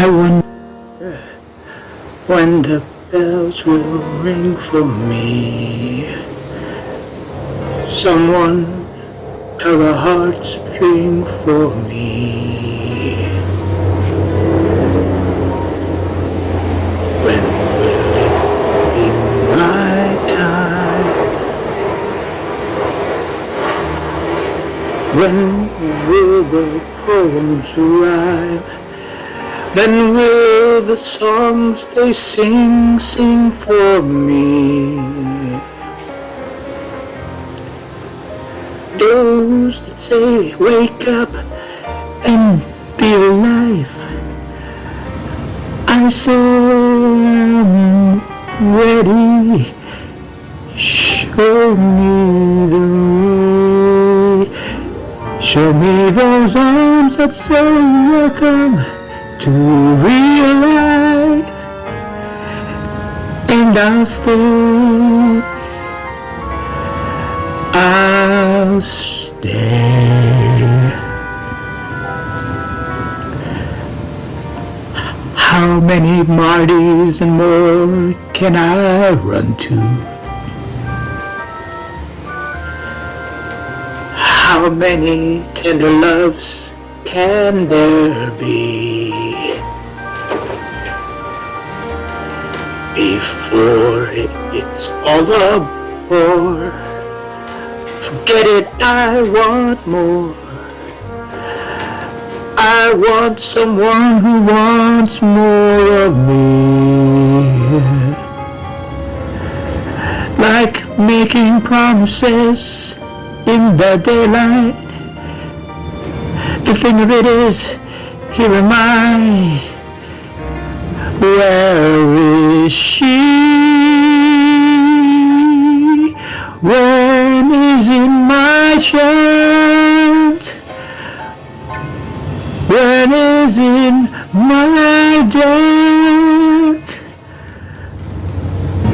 I wonder when the bells will ring for me. Someone tug a heartstring for me. When will it be my time? When will the poems rhyme? When will the songs they sing for me? Those that say wake up and be alive, I say I'm ready. Show me the way. Show me those arms that say welcome to real life, and I'll stay. I'll stay. How many Martys and more can I run to? How many tender loves can there be before it's all a bore? Forget it, I want more. I want someone who wants more of me. Like making promises in the daylight. The thing of it is, here am I. Where is she? When is it my chance? When is it my dance?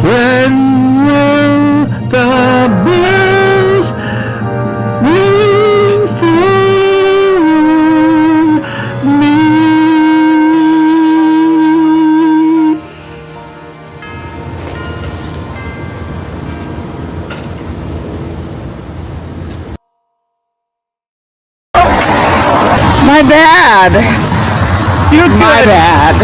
When will the bells ring for me? My bad. You're good. My bad.